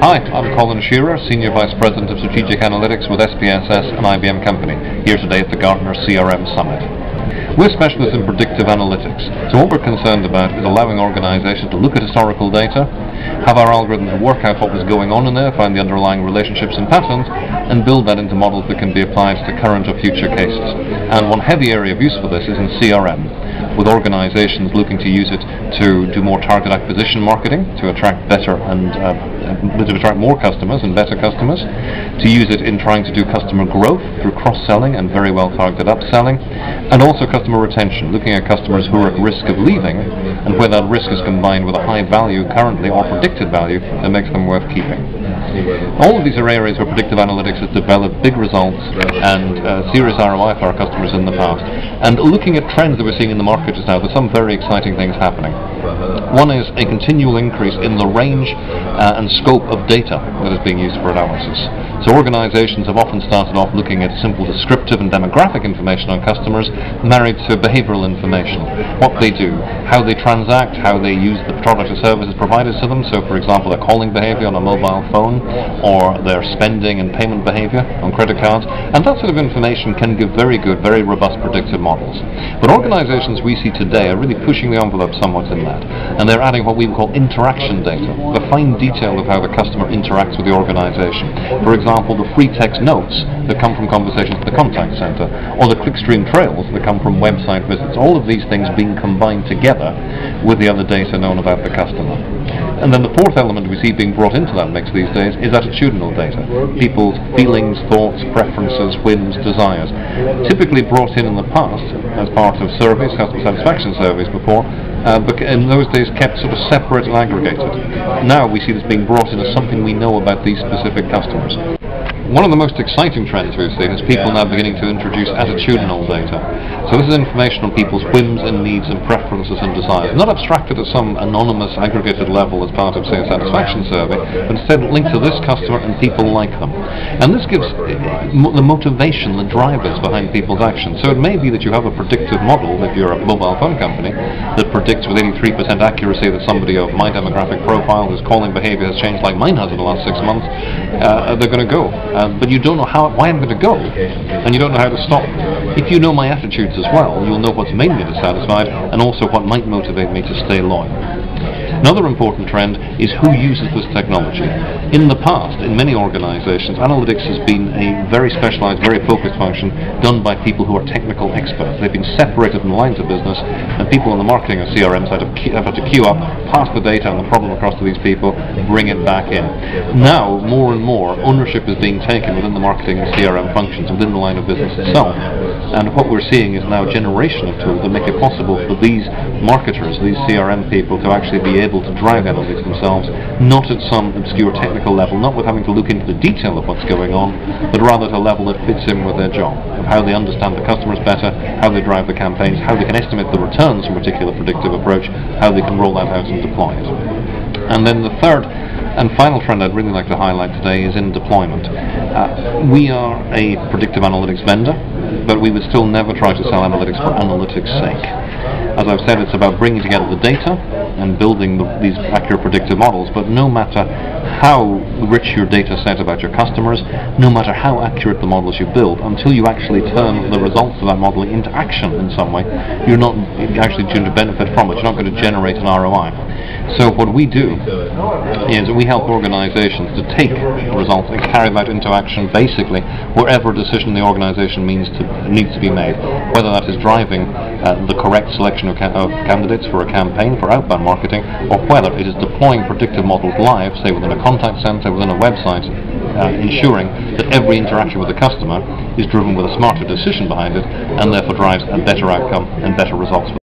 Hi, I'm Colin Shearer, Senior Vice President of Strategic Analytics with SPSS and IBM Company, here today at the Gartner CRM Summit. We're specialists in predictive analytics, so what we're concerned about is allowing organizations to look at historical data, have our algorithms work out what was going on in there, find the underlying relationships and patterns, and build that into models that can be applied to current or future cases. And one heavy area of use for this is in CRM, with organizations looking to use it to do more target acquisition marketing, to attract better and to attract more customers and better customers, to use it in trying to do customer growth through cross-selling and very well targeted upselling, and also customer retention, looking at customers who are at risk of leaving and where that risk is combined with a high value currently or predicted value that makes them worth keeping. All of these are areas where predictive analytics has developed big results and serious ROI for our customers in the past. And looking at trends that we're seeing in the market just now, there's some very exciting things happening. One is a continual increase in the range and scope of data that is being used for analysis. So organizations have often started off looking at simple descriptive and demographic information on customers married to behavioral information. What they do, how they transact, how they use the product or services provided to them. So for example, their calling behavior on a mobile phone or their spending and payment behavior on credit cards. And that sort of information can give very good, very robust predictive models. But organizations we see today are really pushing the envelope somewhat in that. And they're adding what we would call interaction data, the fine detail of how the customer interacts with the organization. For example, the free text notes that come from conversations with the contact center, or the clickstream trails that come from website visits. All of these things being combined together with the other data known about the customer. And then the fourth element we see being brought into that mix these days is attitudinal data. People's feelings, thoughts, preferences, whims, desires. Typically brought in the past as part of surveys, customer satisfaction surveys before, but in those days kept sort of separate and aggregated. Now we see this being brought in as something we know about these specific customers. One of the most exciting trends we've seen is people now beginning to introduce attitudinal data. So this is information on people's whims and needs and preferences and desires, not abstracted at some anonymous aggregated level as part of, say, a satisfaction survey, but instead linked to this customer and people like them. And this gives the motivation, the drivers behind people's actions. So it may be that you have a predictive model, if you're a mobile phone company, that predicts with 83% accuracy that somebody of my demographic profile whose calling behavior has changed like mine has in the last 6 months, they're going to go. But you don't know why I'm going to go, and you don't know how to stop. If you know my attitudes as well, you'll know what's made me dissatisfied and also what might motivate me to stay loyal. Another important trend is who uses this technology. In the past, in many organizations, analytics has been a very specialized, very focused function done by people who are technical experts. They've been separated in the lines of business, and people in the marketing or CRM side have had to queue up, pass the data and the problem across to these people, bring it back in. Now, more and more, ownership is being taken within the marketing and CRM functions, within the line of business itself. And what we're seeing is now a generation of tools that make it possible for these marketers, these CRM people, to actually be able to drive analytics themselves, not at some obscure technical level, not with having to look into the detail of what's going on, but rather at a level that fits in with their job, of how they understand the customers better, how they drive the campaigns, how they can estimate the returns from a particular predictive approach, how they can roll that out and deploy it. And then the third and final trend I'd really like to highlight today is in deployment. We are a predictive analytics vendor, but we would still never try to sell analytics for analytics' sake. As I've said, it's about bringing together the data and building these accurate predictive models, but no matter how rich your data set about your customers, no matter how accurate the models you build, until you actually turn the results of that model into action in some way, you're not actually going to benefit from it. You're not going to generate an ROI. So what we do is we help organizations to take results and carry that into action basically wherever a decision the organization needs to be made, whether that is driving the correct selection of candidates for a campaign for outbound marketing, or whether it is deploying predictive models live, say within a contact center, within a website, ensuring that every interaction with the customer is driven with a smarter decision behind it and therefore drives a better outcome and better results for